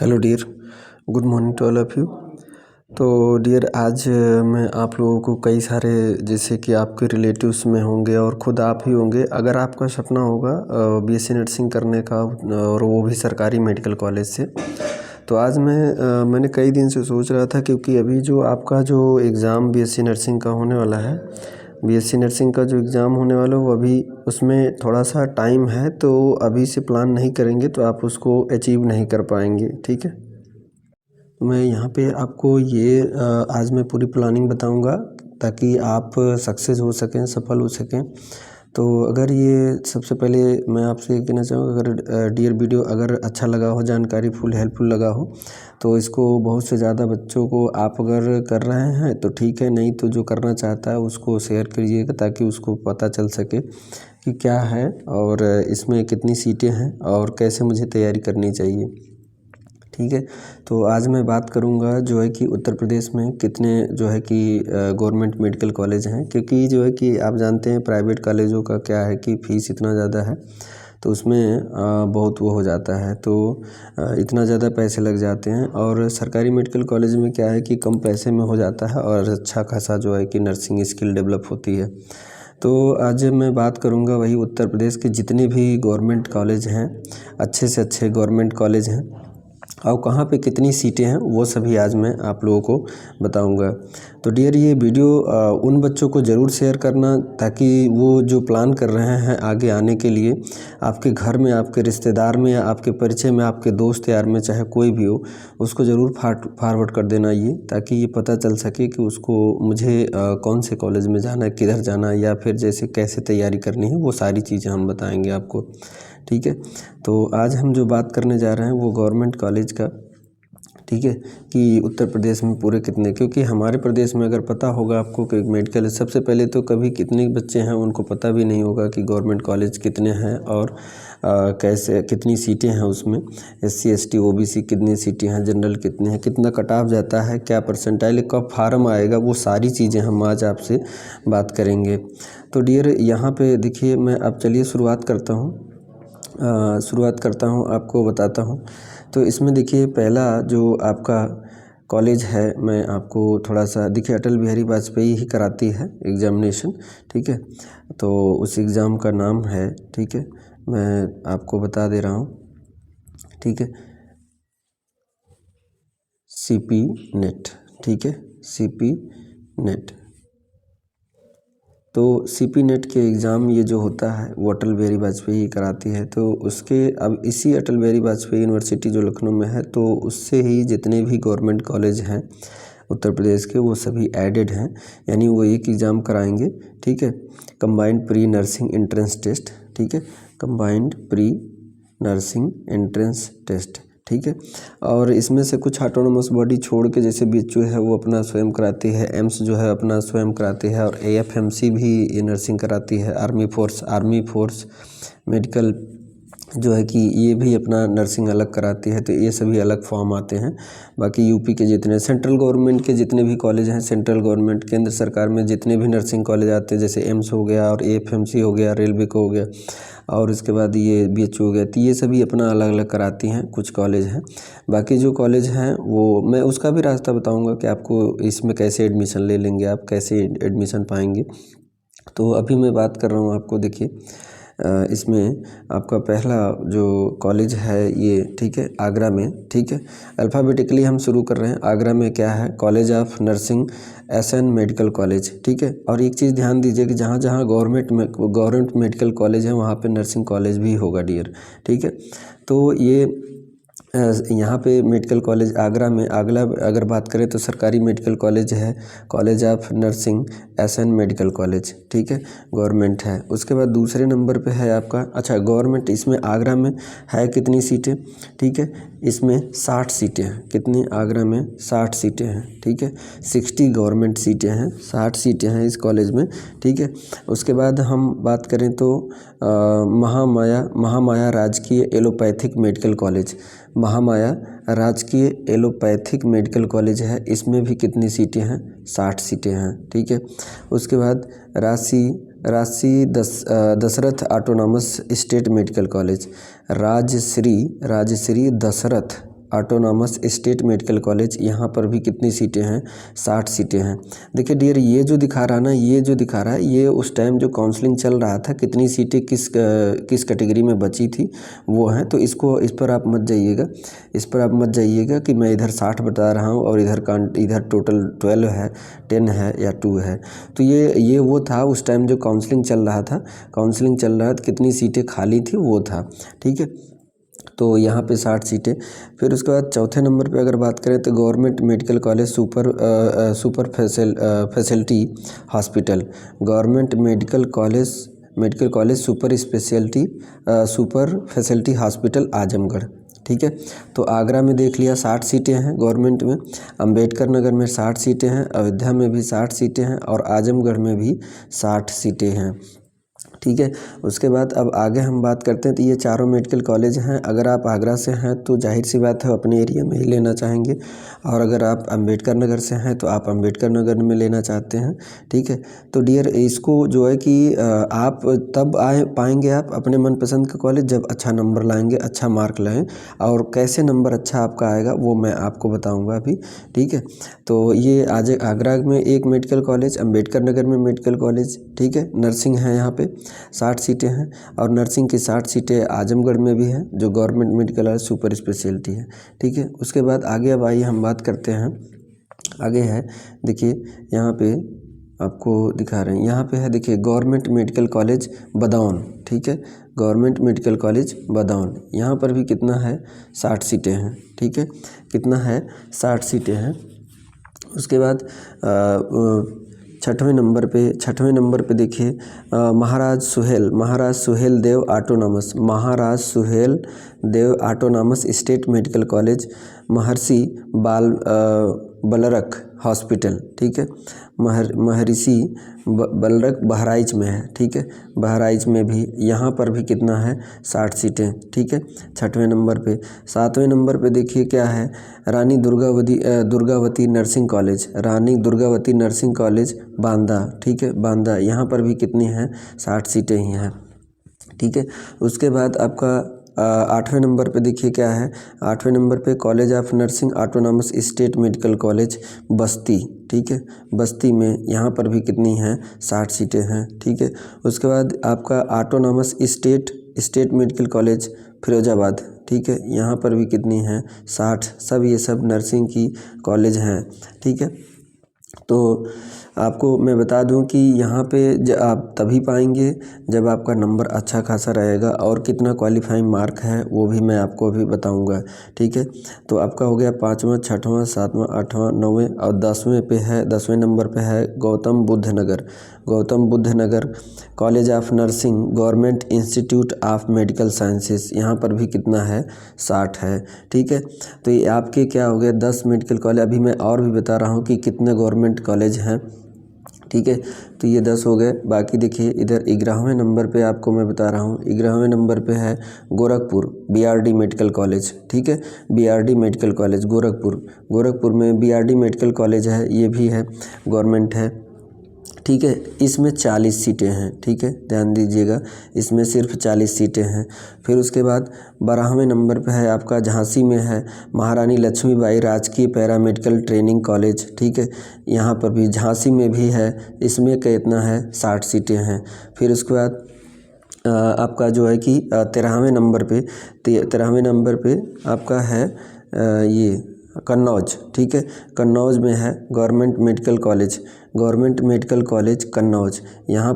Hello dear, good morning to all of you. तो dear, आज मैं आप लोगों को कई सारे, जैसे कि आपके रिलेटिव्स में होंगे और ख़ुद आप ही होंगे, अगर आपका सपना होगा बीएससी नर्सिंग करने का और वो भी सरकारी मेडिकल कॉलेज से, तो आज मैंने कई दिन से सोच रहा था, क्योंकि अभी जो आपका जो एग्ज़ाम बीएससी नर्सिंग का होने वाला है, बीएससी नर्सिंग का जो एग्ज़ाम होने वाला है वो अभी उसमें थोड़ा सा टाइम है, तो अभी से प्लान नहीं करेंगे तो आप उसको अचीव नहीं कर पाएंगे। ठीक है, मैं यहाँ पे आपको ये आज मैं पूरी प्लानिंग बताऊँगा ताकि आप सक्सेस हो सकें, सफल हो सकें। तो अगर ये सबसे पहले मैं आपसे ये कहना चाहूँगा, अगर डियर वीडियो अगर अच्छा लगा हो, जानकारी फुल हेल्पफुल लगा हो, तो इसको बहुत से ज़्यादा बच्चों को आप अगर कर रहे हैं तो ठीक है, नहीं तो जो करना चाहता है उसको शेयर करिएगा ताकि उसको पता चल सके कि क्या है और इसमें कितनी सीटें हैं और कैसे मुझे तैयारी करनी चाहिए। ठीक है, तो आज मैं बात करूंगा जो है कि उत्तर प्रदेश में कितने जो है कि गवर्नमेंट मेडिकल कॉलेज हैं, क्योंकि जो है कि आप जानते हैं प्राइवेट कॉलेजों का क्या है कि फ़ीस इतना ज़्यादा है, तो उसमें बहुत वो हो जाता है, तो इतना ज़्यादा पैसे लग जाते हैं। और सरकारी मेडिकल कॉलेज में क्या है कि कम पैसे में हो जाता है और अच्छा खासा जो है कि नर्सिंग स्किल डेवलप होती है। तो आज मैं बात करूंगा वही उत्तर प्रदेश के जितने भी गवर्नमेंट कॉलेज हैं, अच्छे से अच्छे गवर्नमेंट कॉलेज हैं और कहाँ पे कितनी सीटें हैं, वो सभी आज मैं आप लोगों को बताऊंगा। तो डियर, ये वीडियो उन बच्चों को ज़रूर शेयर करना ताकि वो जो प्लान कर रहे हैं आगे आने के लिए, आपके घर में, आपके रिश्तेदार में या आपके परिचय में, आपके दोस्त यार में, चाहे कोई भी हो, उसको ज़रूर फॉरवर्ड कर देना ये, ताकि ये पता चल सके कि उसको मुझे कौन से कॉलेज में जाना है, किधर जाना है, या फिर जैसे कैसे तैयारी करनी है, वो सारी चीज़ें हम बताएंगे आपको। ठीक है, तो आज हम जो बात करने जा रहे हैं वो गवर्नमेंट कॉलेज का, ठीक है, कि उत्तर प्रदेश में पूरे कितने, क्योंकि हमारे प्रदेश में अगर पता होगा आपको कि मेडिकल, सबसे पहले तो कभी कितने बच्चे हैं उनको पता भी नहीं होगा कि गवर्नमेंट कॉलेज कितने हैं और कैसे कितनी सीटें हैं उसमें, SC ST OBC कितनी सीटें हैं, जनरल कितने हैं, कितना कट ऑफ जाता है, क्या परसेंटाइल, कब फार्म आएगा, वो सारी चीज़ें हम आज आपसे बात करेंगे। तो डियर, यहाँ पे देखिए, मैं अब चलिए शुरुआत करता हूँ, आपको बताता हूँ। तो इसमें देखिए, पहला जो आपका कॉलेज है, मैं आपको थोड़ा सा देखिए, अटल बिहारी वाजपेयी ही कराती है एग्ज़ामिनेशन। ठीक है, तो उस एग्ज़ाम का नाम है, ठीक है, मैं आपको बता दे रहा हूँ, ठीक है, CP नेट। ठीक है, CP नेट। तो CP नेट के एग्ज़ाम ये जो होता है वो अटल बिहारी वाजपेयी कराती है। तो उसके अब इसी अटल बिहारी वाजपेयी यूनिवर्सिटी जो लखनऊ में है, तो उससे ही जितने भी गवर्नमेंट कॉलेज हैं उत्तर प्रदेश के, वो सभी एडेड हैं, यानी वो एक एग्ज़ाम कराएंगे। ठीक है, combined pre nursing entrance test. ठीक है, combined pre nursing entrance test. ठीक है, और इसमें से कुछ ऑटोनोमस बॉडी छोड़ के, जैसे BHU है वो अपना स्वयं कराती है, एम्स जो है अपना स्वयं कराती है, और AFMC भी ये नर्सिंग कराती है, आर्मी फोर्स मेडिकल जो है कि ये भी अपना नर्सिंग अलग कराती है। तो ये सभी अलग फॉर्म आते हैं। बाकी यूपी के जितने सेंट्रल गवर्नमेंट के जितने भी कॉलेज हैं, सेंट्रल गवर्नमेंट केंद्र सरकार में जितने भी नर्सिंग कॉलेज आते हैं, जैसे एम्स हो गया और AFMC हो गया, रेलवे को हो गया, और उसके बाद ये BHU हो गया, तो ये सभी अपना अलग अलग कराती हैं, कुछ कॉलेज हैं। बाकी जो कॉलेज हैं वो मैं उसका भी रास्ता बताऊँगा कि आपको इसमें कैसे एडमिशन ले लेंगे, आप कैसे एडमिशन पाएंगे। तो अभी मैं बात कर रहा हूँ आपको, देखिए इसमें आपका पहला जो कॉलेज है ये, ठीक है, आगरा में। ठीक है, अल्फ़ाबेटिकली हम शुरू कर रहे हैं। आगरा में क्या है, college of nursing SN medical college. ठीक है, और एक चीज़ ध्यान दीजिए कि जहाँ जहाँ गवर्नमेंट मेडिकल कॉलेज है वहाँ पे नर्सिंग कॉलेज भी होगा डियर। ठीक है, तो ये यहाँ पे मेडिकल कॉलेज आगरा में, अगर बात करें तो सरकारी मेडिकल कॉलेज है college of nursing SN medical college. ठीक है, गवर्नमेंट है। उसके बाद दूसरे नंबर पे है आपका, अच्छा गवर्नमेंट, इसमें आगरा में है कितनी सीटें, ठीक है, इसमें 60 सीटें हैं। कितनी, आगरा में 60 सीटें हैं। ठीक है, 60 गवर्नमेंट सीटें हैं, 60 सीटें हैं इस कॉलेज में। ठीक है, उसके बाद हम बात करें तो महामाया राजकीय एलोपैथिक मेडिकल कॉलेज, महामाया राजकीय एलोपैथिक मेडिकल कॉलेज है, इसमें भी कितनी सीटें हैं, 60 सीटें हैं। ठीक है, उसके बाद Dasharath autonomous state medical college, Rajshri Dasharath autonomous state medical college, यहाँ पर भी कितनी सीटें हैं, 60 सीटें हैं। देखिए डियर, ये जो दिखा रहा है ना, ये जो दिखा रहा है, ये उस टाइम जो काउंसलिंग चल रहा था कितनी सीटें किस कैटेगरी में बची थी वो है। तो इस पर आप मत जाइएगा, इस पर आप मत जाइएगा कि मैं इधर 60 बता रहा हूँ और इधर टोटल 12 है, 10 है या 2 है। तो ये वो था उस टाइम जो काउंसलिंग चल रहा था, कितनी सीटें खाली थी वो था, ठीक है। तो यहाँ पे 60 सीटें। फिर उसके बाद चौथे नंबर पे अगर बात करें तो government medical college super facility hospital, government medical college super facility hospital Azamgarh, ठीक है। तो आगरा में देख लिया 60 सीटें हैं गवर्नमेंट में, अंबेडकर नगर में 60 सीटें हैं, अयोध्या में भी 60 सीटें हैं और आजमगढ़ में भी 60 सीटें हैं, ठीक है। उसके बाद अब आगे हम बात करते हैं। तो ये चारों मेडिकल कॉलेज हैं। अगर आप आगरा से हैं तो जाहिर सी बात है अपने एरिया में ही लेना चाहेंगे, और अगर आप अंबेडकर नगर से हैं तो आप अंबेडकर नगर में लेना चाहते हैं, ठीक है। तो डियर, इसको जो है कि आप तब पाएंगे आप अपने मनपसंद का कॉलेज जब अच्छा नंबर लाएंगे, अच्छा मार्क लाएँ, और कैसे नंबर अच्छा आपका आएगा वो मैं आपको बताऊँगा अभी, ठीक है। तो ये आज आगरा में एक मेडिकल कॉलेज, अंबेडकर नगर में मेडिकल कॉलेज, ठीक है। नर्सिंग है यहाँ पे 60 सीटें हैं, और नर्सिंग की 60 सीटें आजमगढ़ में भी हैं जो government medical college super speciality है, ठीक है। उसके बाद आगे अब आइए हम बात करते हैं। आगे है, देखिए यहाँ पे आपको दिखा रहे हैं, यहाँ पे है देखिए गवर्नमेंट मेडिकल कॉलेज बदाऊन, ठीक है। गवर्नमेंट मेडिकल कॉलेज बदाऊन, यहाँ पर भी कितना है, 60 सीटें हैं, ठीक है। कितना है, 60 सीटें हैं। उसके बाद छठवें नंबर पे देखिए महाराज Suhel Dev autonomous state medical college, महर्षि बलरक हॉस्पिटल, ठीक है। महर्षि बलरक बहराइच में है, ठीक है। बहराइच में भी, यहाँ पर भी कितना है, 60 सीटें, ठीक है, छठवें नंबर पे। सातवें नंबर पे देखिए क्या है, रानी दुर्गावती नर्सिंग कॉलेज बांदा, ठीक है, बांदा, यहाँ पर भी कितनी हैं, 60 सीटें ही हैं, ठीक है। उसके बाद आपका 8वें नंबर पे देखिए क्या है, 8वें नंबर पे college of nursing autonomous state medical college बस्ती, ठीक है। बस्ती में यहाँ पर भी कितनी हैं, 60 सीटें हैं, ठीक है। उसके बाद आपका autonomous state medical college Firozabad, ठीक है, यहाँ पर भी कितनी हैं, 60। सब ये सब नर्सिंग की कॉलेज हैं, ठीक है। तो आपको मैं बता दूं कि यहाँ पे आप तभी पाएंगे जब आपका नंबर अच्छा खासा रहेगा, और कितना क्वालिफाइंग मार्क है वो भी मैं आपको अभी बताऊंगा, ठीक है। तो आपका हो गया 5वां, 6वां, 7वां, 8वां, 9वें और 10वें नंबर पे है Gautam Buddh Nagar college of nursing government institute of medical sciences, यहाँ पर भी कितना है, 60 है, ठीक है। तो ये आपके क्या हो गया, 10 मेडिकल कॉलेज। अभी मैं और भी बता रहा हूँ कि कितने गवर्नमेंट कॉलेज हैं, ठीक है। तो ये 10 हो गए। बाकी देखिए इधर 11वें नंबर पे आपको मैं बता रहा हूँ, 11वें नंबर पे है गोरखपुर BRD मेडिकल कॉलेज, ठीक है। BRD मेडिकल कॉलेज गोरखपुर में BRD मेडिकल कॉलेज है, ये भी है, गवर्नमेंट है, ठीक है। इसमें 40 सीटें हैं, ठीक है, ध्यान दीजिएगा, इसमें सिर्फ 40 सीटें हैं। फिर उसके बाद 12वें नंबर पे है आपका झांसी में है महारानी लक्ष्मीबाई राजकीय पैरामेडिकल ट्रेनिंग कॉलेज, ठीक है, यहाँ पर भी झांसी में भी है, इसमें कितना है, 60 सीटें हैं। फिर उसके बाद आपका जो है कि 13वें नंबर पे आपका है ये कन्नौज, ठीक है। कन्नौज में है गवर्नमेंट मेडिकल कॉलेज कन्नौज, यहाँ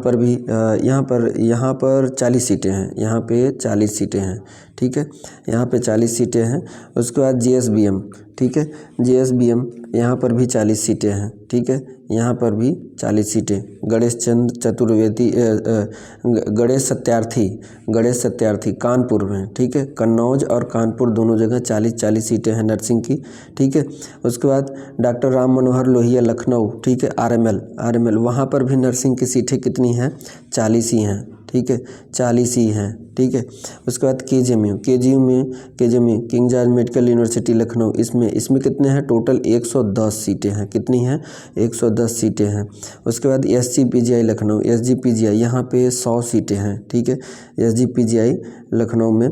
पर 40 सीटें हैं, यहाँ पे 40 सीटें हैं, ठीक है, यहाँ पे 40 सीटें हैं। उसके बाद GSBM, ठीक है, GSBM यहाँ पर भी 40 सीटें हैं, ठीक है, यहाँ पर भी 40 सीटें। गणेश सत्यार्थी कानपुर में, ठीक है, कन्नौज और कानपुर दोनों जगह 40 सीटें हैं नर्सिंग की, ठीक है। उसके बाद डॉक्टर राम मनोहर लोहिया लखनऊ, ठीक है, RML वहाँ पर भी नर्सिंग की सीटें कितनी हैं, 40 ही हैं, ठीक है, 40 ही हैं, ठीक है। उसके बाद KGMU king George medical university Lucknow, इसमें कितने हैं, टोटल 110 सीटें हैं, कितनी हैं, 110 सीटें हैं। उसके बाद SGPGI लखनऊ, यहाँ पे 100 सीटें हैं, ठीक है, SGPGI लखनऊ में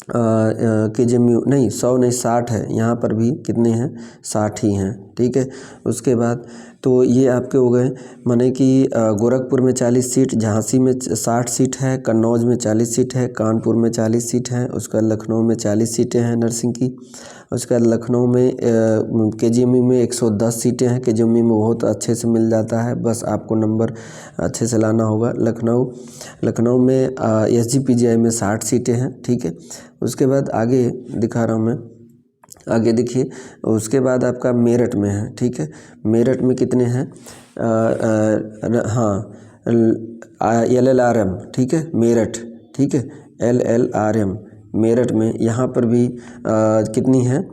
KGMU नहीं 100 नहीं 60 है, यहाँ पर भी कितने हैं 60 ही हैं। ठीक है, उसके बाद तो ये आपके हो गए, माने कि गोरखपुर में 40 सीट, झांसी में 60 सीट है, कन्नौज में 40 सीट है, कानपुर में 40 सीट है, उसके बाद लखनऊ में 40 सीटें हैं नर्सिंग की। उसके बाद लखनऊ में KGMU में 110 सीटें हैं। KGMU में बहुत अच्छे से मिल जाता है, बस आपको नंबर अच्छे से लाना होगा। लखनऊ में SGPGI में 60 सीटें हैं। ठीक है, उसके बाद आगे दिखा रहा हूँ मैं, आगे देखिए। उसके बाद आपका मेरठ में है। ठीक है, मेरठ में कितने हैं, हाँ LLRM, ठीक है मेरठ, ठीक है LLRM मेरठ में, यहाँ पर भी कितनी हैं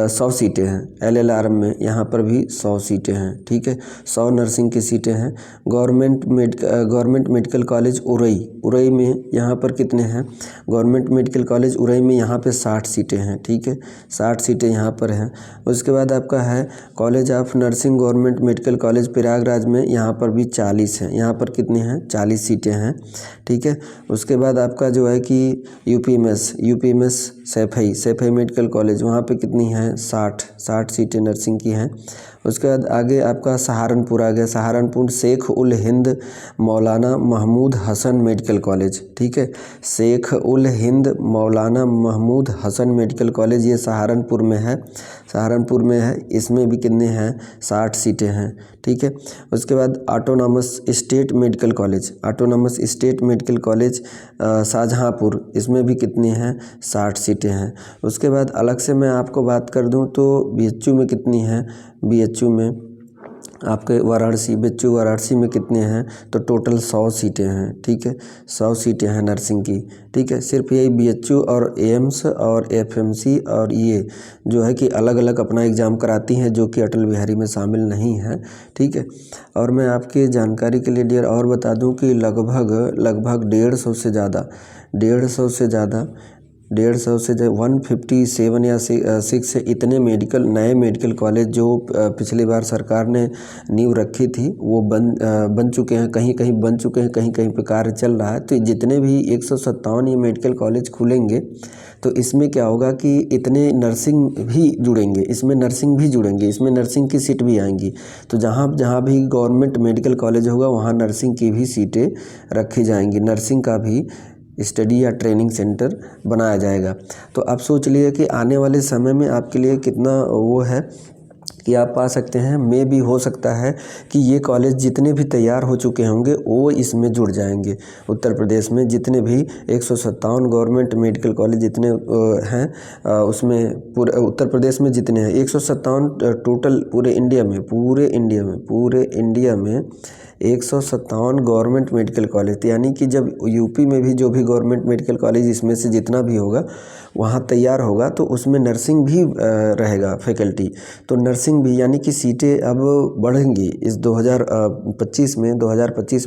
100 सीटें हैं। LLRM में यहाँ पर भी 100 सीटें हैं। ठीक है, 100 नर्सिंग की सीटें हैं। गवर्नमेंट मेडिकल कॉलेज उरई में यहाँ पर कितने हैं, गवर्नमेंट मेडिकल कॉलेज उरई में यहाँ पे 60 सीटें हैं। ठीक है, 60 सीटें यहाँ पर हैं। उसके बाद आपका है college of nursing government medical college Prayagraj में, यहाँ पर भी 40 हैं। यहाँ पर कितने हैं 40 सीटें हैं। ठीक है, उसके बाद आपका जो है कि UPMS सैफई मेडिकल कॉलेज, वहाँ पे कितनी हैं 60 सीटें नर्सिंग की हैं। उसके बाद आगे आपका सहारनपुर आ गया। सहारनपुर शेख उल हिंद मौलाना महमूद हसन मेडिकल कॉलेज। ठीक है, शेख उल हिंद मौलाना महमूद हसन मेडिकल कॉलेज, ये सहारनपुर में है। इसमें भी कितने हैं 60 सीटें हैं। ठीक है, उसके बाद autonomous state medical college Shahjahanpur, इसमें भी कितनी हैं 60 सीटें हैं। उसके बाद अलग से मैं आपको बात कर दूं तो BHU में कितनी हैं, BHU में आपके वाराणसी में कितने हैं, तो टोटल 100 सीटें हैं। ठीक है, 100 सीटें हैं नर्सिंग की। ठीक है, सिर्फ यही BHU और AIIMS और FMC और ये जो है कि अलग अलग अपना एग्ज़ाम कराती हैं, जो कि अटल बिहारी में शामिल नहीं है। ठीक है, और मैं आपकी जानकारी के लिए डियर और बता दूं कि लगभग 150 से ज़्यादा 157 या 6 से इतने नए मेडिकल कॉलेज जो पिछली बार सरकार ने नींव रखी थी वो बन चुके हैं, कहीं बन चुके हैं, कहीं पे कार्य चल रहा है। तो जितने भी 157 ये मेडिकल कॉलेज खुलेंगे तो इसमें क्या होगा कि इतने नर्सिंग भी जुड़ेंगे, इसमें नर्सिंग की सीट भी आएंगी। तो जहाँ भी गवर्नमेंट मेडिकल कॉलेज होगा वहाँ नर्सिंग की भी सीटें रखी जाएंगी, नर्सिंग का भी स्टडी या ट्रेनिंग सेंटर बनाया जाएगा। तो आप सोच लिए कि आने वाले समय में आपके लिए कितना वो है कि आप पा सकते हैं। में भी हो सकता है कि ये कॉलेज जितने भी तैयार हो चुके होंगे वो इसमें जुड़ जाएंगे। उत्तर प्रदेश में जितने भी 157 गवर्नमेंट मेडिकल कॉलेज जितने हैं उसमें पूरे उत्तर प्रदेश में जितने हैं 157 टोटल पूरे इंडिया में 157 गवर्नमेंट मेडिकल कॉलेज, यानी कि जब यूपी में भी जो भी गवर्नमेंट मेडिकल कॉलेज इसमें से जितना भी होगा वहाँ तैयार होगा तो उसमें नर्सिंग भी रहेगा फैकल्टी। तो नर्सिंग भी यानी कि सीटें अब बढ़ेंगी। इस 2025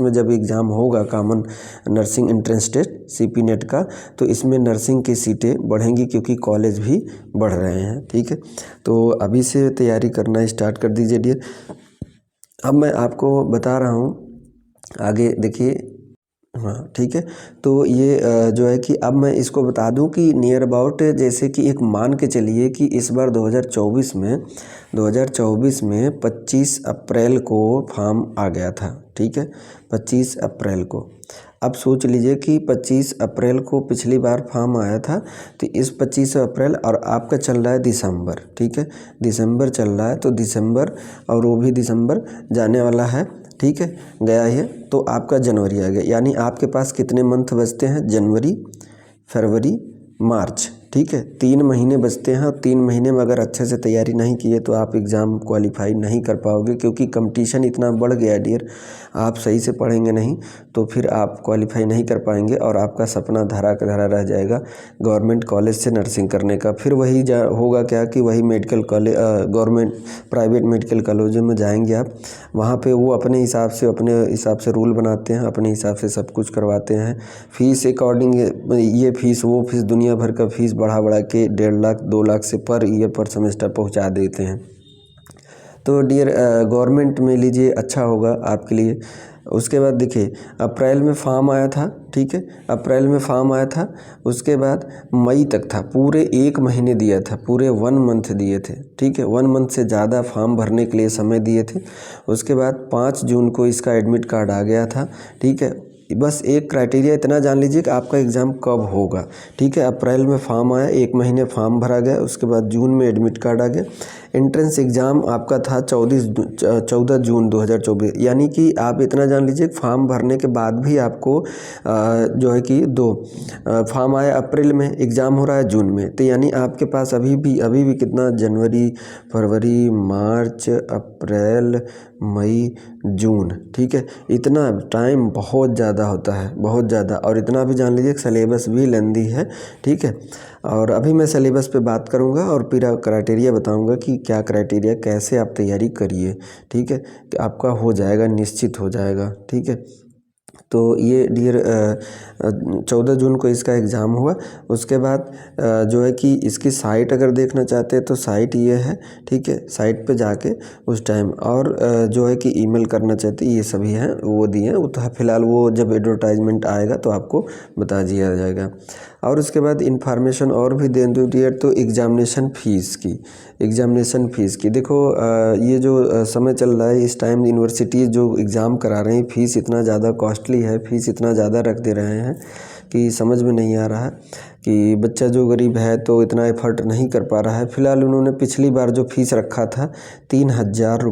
में जब एग्ज़ाम होगा common nursing entrance test CP NET का, तो इसमें नर्सिंग की सीटें बढ़ेंगी क्योंकि कॉलेज भी बढ़ रहे हैं। ठीक है, तो अभी से तैयारी करना स्टार्ट कर दीजिए डियर। अब मैं आपको बता रहा हूँ आगे देखिए, हाँ ठीक है। तो ये जो है कि अब मैं इसको बता दूं कि नियर अबाउट जैसे कि एक मान के चलिए कि इस बार 2024 में 25 अप्रैल को फॉर्म आ गया था। ठीक है, 25 अप्रैल को। अब सोच लीजिए कि 25 अप्रैल को पिछली बार फॉर्म आया था, तो इस 25 अप्रैल और आपका चल रहा है दिसंबर। ठीक है, दिसंबर चल रहा है, तो दिसंबर और वो भी दिसंबर जाने वाला है। ठीक है, गया है, तो आपका जनवरी आ गया, यानी आपके पास कितने मंथ बचते हैं, जनवरी, फरवरी, मार्च। ठीक है, 3 महीने बचते हैं। और 3 महीने में अगर अच्छे से तैयारी नहीं किए तो आप एग्ज़ाम क्वालिफाई नहीं कर पाओगे, क्योंकि कंपटीशन इतना बढ़ गया है डियर। आप सही से पढ़ेंगे नहीं तो फिर आप क्वालिफाई नहीं कर पाएंगे और आपका सपना धरा का धरा रह जाएगा गवर्नमेंट कॉलेज से नर्सिंग करने का। फिर वही होगा क्या कि वही medical college government private medical कॉलेजों में जाएंगे आप, वहाँ पे वो अपने हिसाब से रूल बनाते हैं, अपने हिसाब से सब कुछ करवाते हैं। फीस अकॉर्डिंग ये फीस वो फीस दुनिया भर का फीस बढ़ा के 1.5 लाख 2 लाख से पर ईयर पर सेमेस्टर पहुँचा देते हैं। तो डियर गवर्नमेंट में लीजिए, अच्छा होगा आपके लिए। उसके बाद देखिए अप्रैल में फॉर्म आया था, ठीक है, अप्रैल में फॉर्म आया था। उसके बाद मई तक था, पूरे 1 महीने दिया था, पूरे 1 मंथ दिए थे, ठीक है, 1 मंथ से ज़्यादा फॉर्म भरने के लिए समय दिए थे। उसके बाद 5 जून को इसका एडमिट कार्ड आ गया था, ठीक है। बस एक क्राइटेरिया इतना जान लीजिए कि आपका एग्ज़ाम कब होगा, ठीक है। अप्रैल में फॉर्म आया, 1 महीने फॉर्म भरा गया, उसके बाद जून में एडमिट कार्ड आ गया। एंट्रेंस एग्ज़ाम आपका था 14 जून 2024, यानी कि आप इतना जान लीजिए फॉर्म भरने के बाद भी आपको जो है कि फॉर्म आया अप्रैल में, एग्ज़ाम हो रहा है जून में, तो यानी आपके पास अभी भी कितना, जनवरी, फरवरी, मार्च, अप्रैल, मई, जून, ठीक है, इतना टाइम बहुत ज़्यादा होता है, बहुत ज़्यादा। और इतना भी जान लीजिए सिलेबस भी लेंदी है, ठीक है। और अभी मैं सिलेबस पे बात करूँगा और फिर क्राइटेरिया बताऊँगा कि क्या क्राइटेरिया, कैसे आप तैयारी करिए, ठीक है, कि आपका हो जाएगा, निश्चित हो जाएगा, ठीक है। तो ये डियर 14 जून को इसका एग्ज़ाम हुआ। उसके बाद जो है कि इसकी साइट अगर देखना चाहते हैं तो साइट ये है, ठीक है, साइट पे जाके उस टाइम, और जो है कि ईमेल करना चाहते हैं, ये सभी हैं वो दिए हैं। वो तो फ़िलहाल वो जब एडवर्टाइजमेंट आएगा तो आपको बता दिया जाएगा। और उसके बाद इन्फॉर्मेशन और भी दे दूँ डियर, तो एग्ज़ामिनेशन फ़ीस की देखो, ये जो समय चल रहा है इस टाइम, यूनिवर्सिटी जो एग्ज़ाम करा रहे हैं, फ़ीस इतना ज़्यादा कॉस्टली है, फ़ीस इतना ज़्यादा रख दे रहे हैं कि समझ में नहीं आ रहा है कि बच्चा जो गरीब है तो इतना एफर्ट नहीं कर पा रहा है। फ़िलहाल उन्होंने पिछली बार जो फ़ीस रखा था 3,000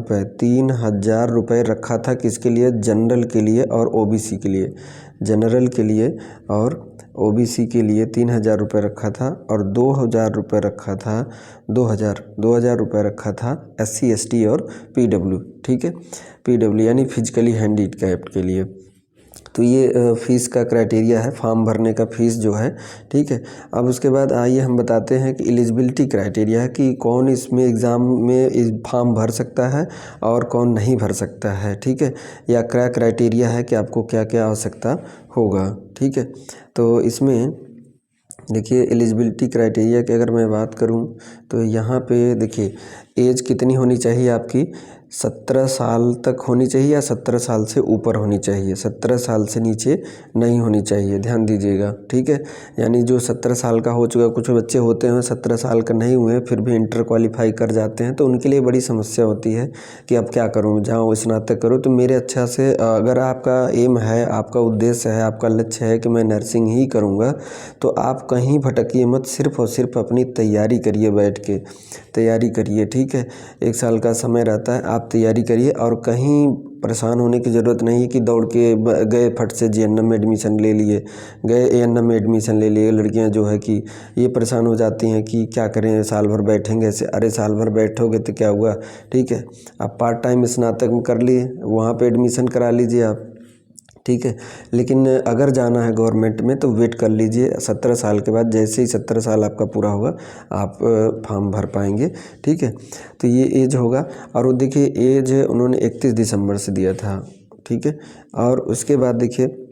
रुपये रखा था, किसके लिए, जनरल के लिए और ओबीसी के लिए, जनरल के लिए और ओबीसी के लिए 3,000 रुपये रखा था, और 2,000 रुपये रखा था, 2,000 रुपये रखा था SC ST और PW, ठीक है, PW यानी फिजिकली हैंडीकैप्ड के लिए। तो ये फ़ीस का क्राइटेरिया है, फॉर्म भरने का फ़ीस जो है, ठीक है। अब उसके बाद आइए हम बताते हैं कि एलिजिबिलिटी क्राइटेरिया है कि कौन इसमें एग्ज़ाम में इस फॉर्म भर सकता है और कौन नहीं भर सकता है, ठीक है, या क्या क्राइटेरिया है कि आपको क्या क्या आवश्यकता होगा, ठीक है। तो इसमें देखिए एलिजिबिलिटी क्राइटेरिया की अगर मैं बात करूं तो यहाँ पे देखिए एज कितनी होनी चाहिए आपकी, 17 साल तक होनी चाहिए या 17 साल से ऊपर होनी चाहिए, 17 साल से नीचे नहीं होनी चाहिए, ध्यान दीजिएगा, ठीक है। यानी जो 17 साल का हो चुका, कुछ बच्चे होते हैं 17 साल का नहीं हुए फिर भी इंटर क्वालिफाई कर जाते हैं, तो उनके लिए बड़ी समस्या होती है कि अब क्या करूँ, जाऊँ स्नातक करूँ। तो मेरे अच्छा से अगर आपका एम है, आपका उद्देश्य है, आपका लक्ष्य है कि मैं नर्सिंग ही करूँगा, तो आप कहीं भटकिए मत, सिर्फ़ और सिर्फ अपनी तैयारी करिए, बैठ के तैयारी करिए, ठीक है। 1 साल का समय रहता है, आप तैयारी करिए और कहीं परेशान होने की ज़रूरत नहीं है कि दौड़ के गए फट से JNM में एडमिशन ले लिए, गए ANM में एडमिशन ले लिए। लड़कियां जो है कि ये परेशान हो जाती हैं कि क्या करें, साल भर बैठेंगे ऐसे, अरे साल भर बैठोगे तो क्या हुआ, ठीक है, आप पार्ट टाइम स्नातक में कर लिए, वहाँ पे एडमिशन करा लीजिए आप, ठीक है। लेकिन अगर जाना है गवर्नमेंट में तो वेट कर लीजिए, 17 साल के बाद, जैसे ही 17 साल आपका पूरा होगा आप फॉर्म भर पाएंगे, ठीक है। तो ये एज होगा, और वो देखिए एज उन्होंने 31 दिसंबर से दिया था, ठीक है। और उसके बाद देखिए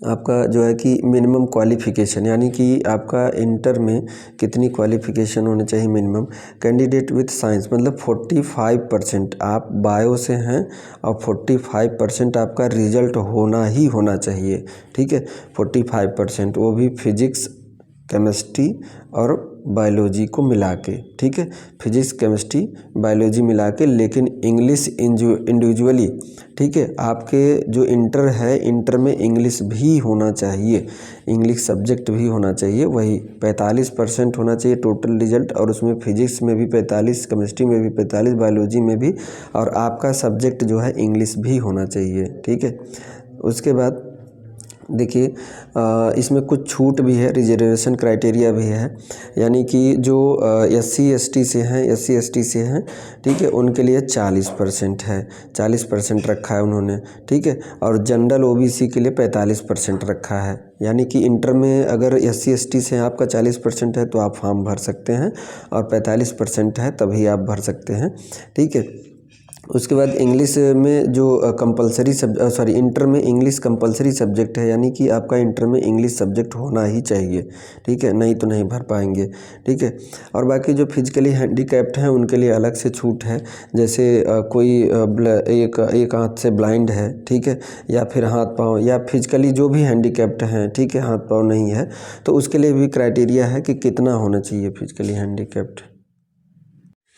आपका जो है कि मिनिमम क्वालिफ़िकेशन, यानी कि आपका इंटर में कितनी क्वालिफ़िकेशन होनी चाहिए मिनिमम, कैंडिडेट विथ साइंस मतलब 45% आप बायो से हैं और 45% आपका रिजल्ट होना ही होना चाहिए, ठीक है, 45%, वो भी फिजिक्स, केमिस्ट्री और बायोलॉजी को मिला के, ठीक है, फिजिक्स, केमिस्ट्री, बायोलॉजी मिला के, लेकिन इंग्लिश इंडिविजुअली, ठीक है। आपके जो इंटर है, इंटर में इंग्लिश भी होना चाहिए, इंग्लिश सब्जेक्ट भी होना चाहिए, वही 45% होना चाहिए टोटल रिजल्ट, और उसमें फिजिक्स में भी 45, केमिस्ट्री में भी 45, बायोलॉजी में भी, और आपका सब्जेक्ट जो है इंग्लिश भी होना चाहिए, ठीक है। उसके बाद देखिए इसमें कुछ छूट भी है, रिजर्वेशन क्राइटेरिया भी है, यानी कि जो SC ST से हैं, ठीक है, उनके लिए 40% है, 40% रखा है उन्होंने, ठीक है। और जनरल OBC के लिए 45% रखा है, यानी कि इंटर में अगर SC ST से आपका 40% है तो आप फॉर्म भर सकते हैं, और 45% है तभी आप भर सकते हैं, ठीक है। उसके बाद इंग्लिश में जो कंपलसरी इंटर में इंग्लिश कंपलसरी सब्जेक्ट है, यानी कि आपका इंटर में इंग्लिश सब्जेक्ट होना ही चाहिए, ठीक है, नहीं तो नहीं भर पाएंगे, ठीक है। और बाकी जो फिजिकली हैंडीकैप्ड हैं उनके लिए अलग से छूट है, जैसे कोई एक हाथ से ब्लाइंड है, ठीक है, या फिर हाथ पाँव या फिजिकली जो भी हैंडीकैप्ड हैं, ठीक है, हाथ पाँव नहीं है तो उसके लिए भी क्राइटेरिया है कि कितना होना चाहिए फिजिकली हैंडीकैप्ड,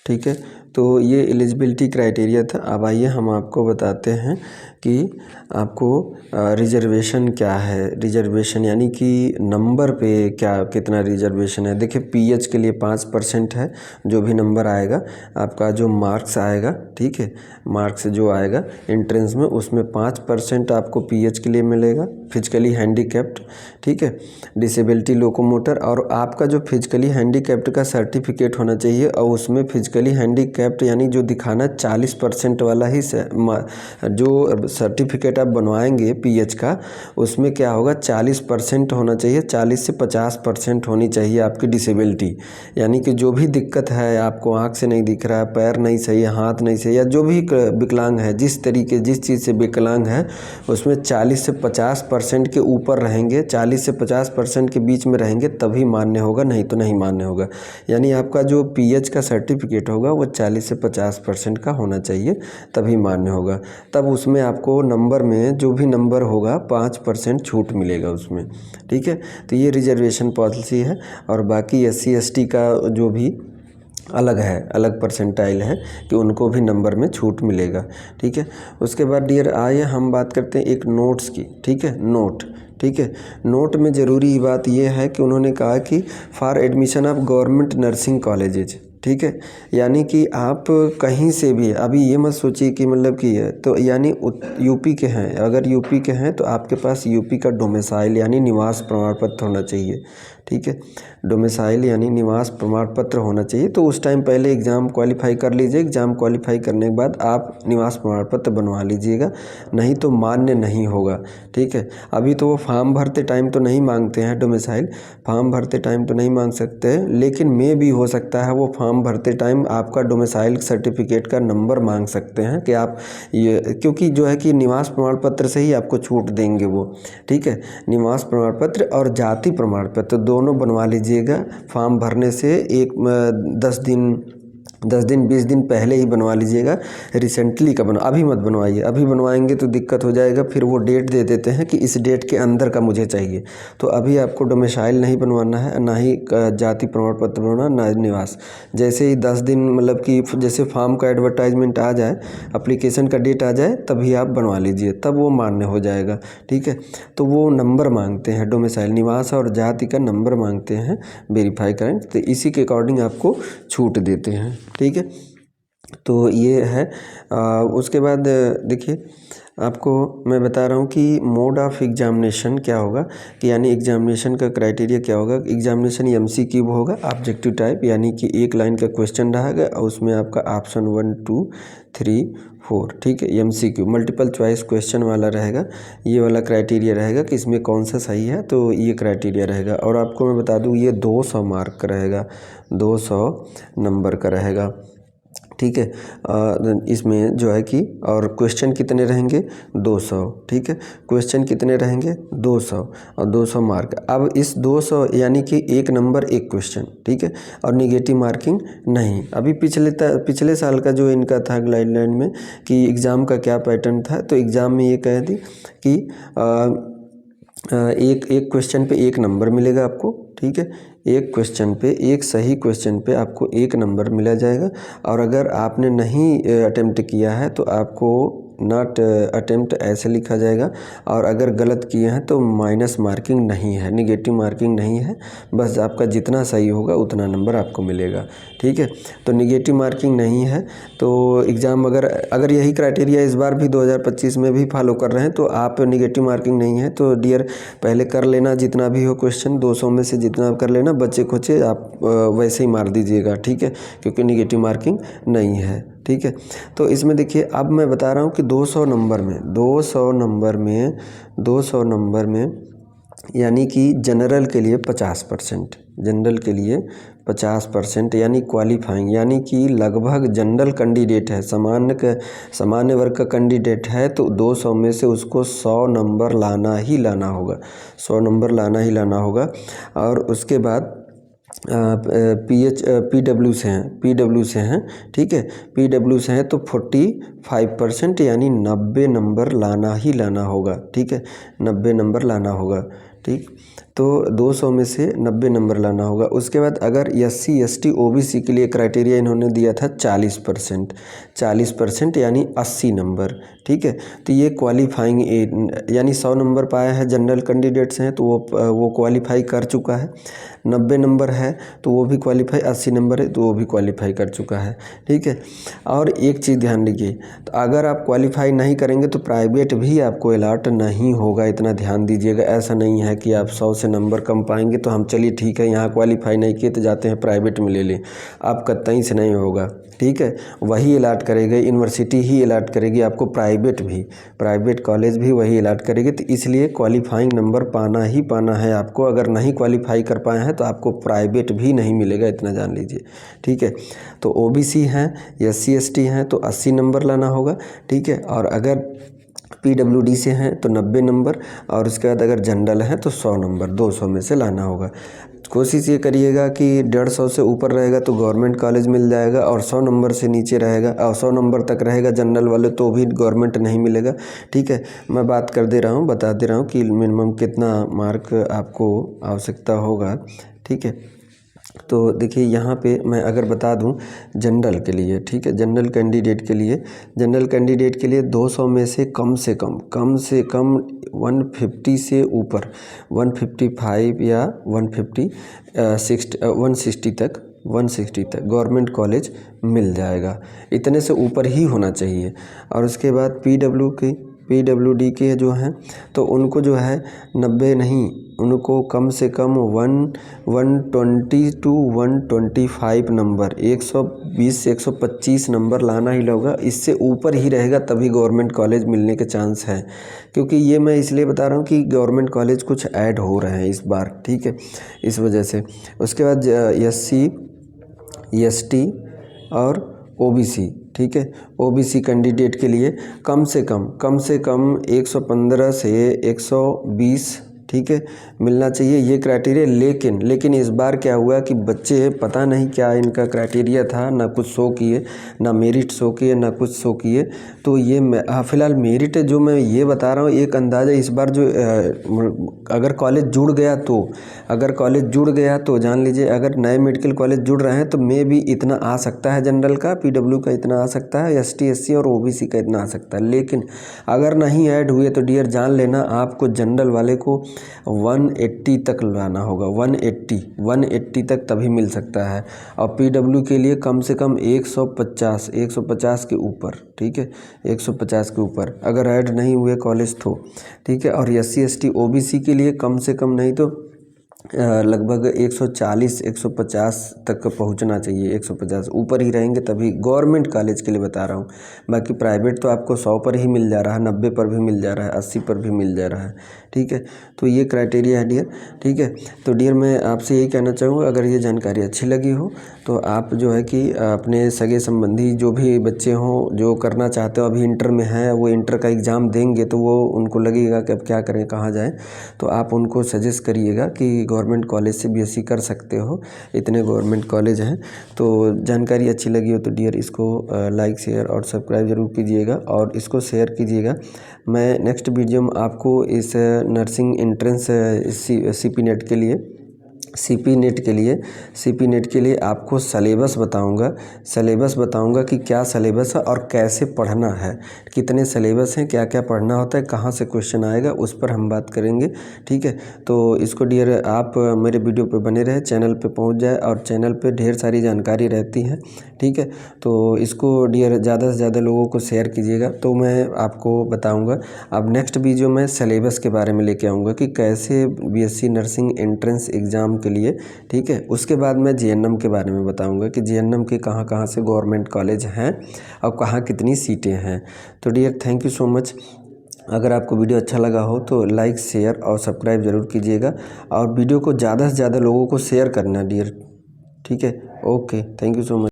ठीक है। तो ये एलिजिबिलिटी क्राइटेरिया था। अब आइए हम आपको बताते हैं कि आपको रिजर्वेशन क्या है। रिजर्वेशन यानी कि नंबर पे क्या कितना रिजर्वेशन है। देखिए पीएच के लिए 5% है, जो भी नंबर आएगा आपका जो मार्क्स आएगा, ठीक है, मार्क्स जो आएगा एंट्रेंस में उसमें 5% आपको पीएच के लिए मिलेगा, फिजिकली हैंडीकैप्ड, ठीक है, डिसेबिलिटी लोकोमोटर। और आपका जो फिजिकली हैंडीकैप्ड का सर्टिफिकेट होना चाहिए और उसमें फिजिकली हैंडीकैप्ड यानी जो दिखाना 40% वाला ही जो सर्टिफिकेट आप बनवाएंगे पीएच का, उसमें क्या होगा 40% होना चाहिए, 40 से 50% होनी चाहिए आपकी डिसेबिलिटी, यानी कि जो भी दिक्कत है, आपको आँख से नहीं दिख रहा है, पैर नहीं सही है, हाथ नहीं सही, या जो भी विकलांग है, जिस चीज़ से विकलांग है उसमें 40 से 50% के ऊपर रहेंगे, 40 से 50% के बीच में रहेंगे तभी मान्य होगा, नहीं तो नहीं मान्य होगा। यानी आपका जो पीएच का सर्टिफिकेट होगा वो 40 से 50% का होना चाहिए तभी मान्य होगा। तब उसमें आपको नंबर में जो भी नंबर होगा 5% छूट मिलेगा उसमें, ठीक है। तो ये रिजर्वेशन पॉलिसी है। और बाकी SC ST का जो भी अलग है, अलग परसेंटाइल है कि उनको भी नंबर में छूट मिलेगा, ठीक है। उसके बाद डियर आइए हम बात करते हैं एक नोट्स की, ठीक है, नोट, ठीक है। नोट में ज़रूरी बात यह है कि उन्होंने कहा कि for admission of government nursing colleges, ठीक है, यानी कि आप कहीं से भी, अभी ये मत सोचिए कि मतलब कि है तो यानी यूपी के हैं, अगर यूपी के हैं तो आपके पास यूपी का डोमिसाइल यानी निवास प्रमाण पत्र होना चाहिए, ठीक है, डोमिसाइल यानी निवास प्रमाण पत्र होना चाहिए। तो उस टाइम पहले एग्ज़ाम क्वालिफाई कर लीजिए, एग्ज़ाम क्वालिफाई करने के बाद आप निवास प्रमाण पत्र बनवा लीजिएगा, नहीं तो मान्य नहीं होगा, ठीक है। अभी तो वो फॉर्म भरते टाइम तो नहीं मांगते हैं डोमिसाइल, फॉर्म भरते टाइम तो नहीं मांग सकते हैं, लेकिन में भी हो सकता है वो फॉर्म भरते टाइम आपका डोमिसाइल सर्टिफिकेट का नंबर मांग सकते हैं कि आप ये, क्योंकि जो है कि निवास प्रमाण पत्र से ही आपको छूट देंगे वो, ठीक है। निवास प्रमाण पत्र और जाति प्रमाण पत्र दोनों बनवा लीजिएगा फॉर्म भरने से 10 दिन 20 दिन पहले ही बनवा लीजिएगा। रिसेंटली का अभी मत बनवाइए, अभी बनवाएंगे तो दिक्कत हो जाएगा, फिर वो डेट दे देते हैं कि इस डेट के अंदर का मुझे चाहिए। तो अभी आपको डोमिसाइल नहीं बनवाना है, ना ही जाति प्रमाण पत्र बनवाना, ना निवास। जैसे ही 10 दिन मतलब कि जैसे फॉर्म का एडवर्टाइजमेंट आ जाए, एप्लीकेशन का डेट आ जाए, तभी आप बनवा लीजिए, तब वो मान्य हो जाएगा, ठीक है। तो वो नंबर मांगते हैं, डोमिसाइल निवास और जाति का नंबर मांगते हैं वेरीफाई करें, तो इसी के अकॉर्डिंग आपको छूट देते हैं, ठीक है। तो ये है। उसके बाद देखिए आपको मैं बता रहा हूँ कि मोड ऑफ एग्जामिनेशन क्या होगा, कि यानी एग्जामिनेशन का क्राइटेरिया क्या होगा। एग्जामिनेशन MCQ होगा, ऑब्जेक्टिव टाइप, यानी कि एक लाइन का क्वेश्चन रहेगा और उसमें आपका ऑप्शन 1 2 3 4, ठीक है। MCQ मल्टीपल चॉइस क्वेश्चन वाला रहेगा, ये वाला क्राइटेरिया रहेगा कि इसमें कौन सा सही है, तो ये क्राइटेरिया रहेगा। और आपको मैं बता दूँ ये 200 मार्क का रहेगा, 200 नंबर का रहेगा, ठीक है। इसमें जो है कि और क्वेश्चन कितने रहेंगे 200, ठीक है, क्वेश्चन कितने रहेंगे 200 और 200 मार्क। अब इस 200 यानी कि एक नंबर एक क्वेश्चन, ठीक है, और निगेटिव मार्किंग नहीं। अभी पिछले साल का जो इनका था गाइडलाइन में कि एग्ज़ाम का क्या पैटर्न था, तो एग्ज़ाम में ये कह दी कि एक क्वेश्चन पे एक नंबर मिलेगा आपको, ठीक है, एक क्वेश्चन पे, एक सही क्वेश्चन पे आपको एक नंबर मिला जाएगा। और अगर आपने नहीं अटेम्प्ट किया है तो आपको नॉट अटेम्प्ट ऐसे लिखा जाएगा, और अगर गलत किए हैं तो माइनस मार्किंग नहीं है, निगेटिव मार्किंग नहीं है, बस आपका जितना सही होगा उतना नंबर आपको मिलेगा, ठीक है। तो निगेटिव मार्किंग नहीं है। तो एग्ज़ाम अगर यही क्राइटेरिया इस बार भी 2025 में भी फॉलो कर रहे हैं तो आप निगेटिव मार्किंग नहीं है तो डियर पहले कर लेना, जितना भी हो क्वेश्चन 200 में से जितना कर लेना, बच्चे खोचे आप वैसे ही मार दीजिएगा, ठीक है, क्योंकि निगेटिव मार्किंग नहीं है, ठीक है। तो इसमें देखिए अब मैं बता रहा हूँ कि 200 नंबर में यानी कि जनरल के लिए 50%, जनरल के लिए 50% यानी क्वालिफाइंग, यानी कि लगभग जनरल कैंडिडेट है, सामान्य वर्ग का कैंडिडेट है तो 200 में से उसको 100 नंबर लाना ही लाना होगा, 100 नंबर लाना ही लाना होगा। और उसके बाद PW से हैं ठीक है, PW से हैं तो 45% यानी 90 नंबर लाना ही लाना होगा, ठीक है, 90 नंबर लाना होगा, ठीक। तो 200 में से 90 नंबर लाना होगा। उसके बाद अगर SC ST OBC के लिए क्राइटेरिया इन्होंने दिया था 40% यानी 80 नंबर, ठीक है। तो ये क्वालिफाइंग यानी 100 नंबर पाया है, जनरल कैंडिडेट्स हैं तो वो क्वालिफाई कर चुका है। 90 नंबर है तो वो भी क्वालिफाई, 80 नंबर है तो वो भी क्वालिफाई कर चुका है, ठीक है। और एक चीज़ ध्यान रखिए, तो अगर आप क्वालिफाई नहीं करेंगे तो प्राइवेट भी आपको अलॉट नहीं होगा, इतना ध्यान दीजिएगा। ऐसा नहीं है कि आप 100 से नंबर कम पाएंगे तो हम चलिए ठीक है यहाँ क्वालिफाई नहीं किए तो जाते हैं प्राइवेट में ले लें, आप कतई से नहीं होगा, ठीक है। वही अलॉट करेगा, यूनिवर्सिटी ही अलॉट करेगी आपको, प्राइवेट कॉलेज भी वही अलॉट करेगी। तो इसलिए क्वालिफाइंग नंबर पाना ही पाना है आपको, अगर नहीं क्वालिफाई कर पाए हैं तो आपको प्राइवेट भी नहीं मिलेगा, इतना जान लीजिए, ठीक है। तो OBC हैं, SC ST हैं तो 80 नंबर लाना होगा, ठीक है। और अगर PWD से हैं तो 90 नंबर, और उसके बाद अगर जनरल है तो 100 नंबर 200 में से लाना होगा। कोशिश ये करिएगा कि 150 से ऊपर रहेगा तो गवर्नमेंट कॉलेज मिल जाएगा, और 100 नंबर से नीचे रहेगा और 100 नंबर तक रहेगा जनरल वाले तो भी गवर्नमेंट नहीं मिलेगा, ठीक है। मैं बता दे रहा हूँ कि मिनिमम कितना मार्क आपको आवश्यकता होगा, ठीक है। तो देखिए यहाँ पे मैं अगर बता दूं जनरल के लिए, ठीक है, जनरल कैंडिडेट के लिए 200 में से कम 150 से ऊपर 155 या 160 तक गवर्नमेंट कॉलेज मिल जाएगा, इतने से ऊपर ही होना चाहिए। और उसके बाद PWD के जो हैं तो उनको जो है 90 नहीं, उनको कम से कम 120 to 125 नंबर, 120 से 125 नंबर लाना ही होगा, इससे ऊपर ही रहेगा तभी गवर्नमेंट कॉलेज मिलने के चांस हैं। क्योंकि ये मैं इसलिए बता रहा हूँ कि गवर्नमेंट कॉलेज कुछ ऐड हो रहे हैं इस बार, ठीक है, इस वजह से। उसके बाद SC ST और OBC, ठीक है, OBC कैंडिडेट के लिए कम से कम 115 से 120, ठीक है, मिलना चाहिए, ये क्राइटेरिया। लेकिन इस बार क्या हुआ कि बच्चे पता नहीं क्या इनका क्राइटेरिया था, ना कुछ शो किए, ना मेरिट शो किए, ना कुछ शो किए। तो ये फ़िलहाल मेरिट जो मैं ये बता रहा हूँ एक अंदाज़ा, इस बार जो अगर कॉलेज जुड़ गया तो जान लीजिए, अगर नए मेडिकल कॉलेज जुड़ रहे हैं तो मे भी इतना आ सकता है, जनरल का PW का इतना आ सकता है, ST SC और OBC का इतना आ सकता है। लेकिन अगर नहीं ऐड हुए तो डियर जान लेना आपको जनरल वाले को 180 तक लाना होगा, 180 तक तभी मिल सकता है। और PW के लिए कम से कम 150 के ऊपर, ठीक है, 150 के ऊपर अगर ऐड नहीं हुए कॉलेज तो, ठीक है। और SC ST OBC के लिए कम से कम नहीं तो लगभग 140-150 तक पहुंचना चाहिए, 150 ऊपर ही रहेंगे तभी गवर्नमेंट कॉलेज के लिए बता रहा हूं। बाकी प्राइवेट तो आपको 100 पर ही मिल जा रहा है, 90 पर भी मिल जा रहा है, 80 पर भी मिल जा रहा है, ठीक है। तो ये क्राइटेरिया है डियर, ठीक है। तो डियर मैं आपसे यही कहना चाहूँगा, अगर ये जानकारी अच्छी लगी हो तो आप जो है कि अपने सगे संबंधी जो भी बच्चे हों जो करना चाहते हो, अभी इंटर में हैं, वो इंटर का एग्ज़ाम देंगे तो वो उनको लगेगा कि अब क्या करें, कहाँ जाएँ, तो आप उनको सजेस्ट करिएगा कि गवर्नमेंट कॉलेज से BSc कर सकते हो, इतने गवर्नमेंट कॉलेज हैं। तो जानकारी अच्छी लगी हो तो डियर इसको लाइक शेयर और सब्सक्राइब ज़रूर कीजिएगा और इसको शेयर कीजिएगा। मैं नेक्स्ट वीडियो में आपको इस नर्सिंग एंट्रेंस CP नेट के लिए आपको सलेबस बताऊंगा कि क्या सलेबस है और कैसे पढ़ना है, कितने सलेबस हैं, क्या क्या पढ़ना होता है, कहाँ से क्वेश्चन आएगा, उस पर हम बात करेंगे, ठीक है। तो इसको डियर आप मेरे वीडियो पे बने रहे, चैनल पे पहुंच जाए, और चैनल पे ढेर सारी जानकारी रहती है, ठीक है। तो इसको डियर ज़्यादा से ज़्यादा लोगों को शेयर कीजिएगा। तो मैं आपको बताऊँगा अब नेक्स्ट वीडियो में सलेबस के बारे में लेके आऊँगा कि कैसे BSc नर्सिंग एंट्रेंस एग्ज़ाम के लिए, ठीक है। उसके बाद मैं GNM के बारे में बताऊंगा कि GNM के कहाँ कहाँ से गवर्नमेंट कॉलेज हैं और कहाँ कितनी सीटें हैं। तो dear thank you so much. अगर आपको वीडियो अच्छा लगा हो तो लाइक शेयर और सब्सक्राइब ज़रूर कीजिएगा, और वीडियो को ज़्यादा से ज़्यादा लोगों को शेयर करना डियर। ठीक है। Okay, thank you so much.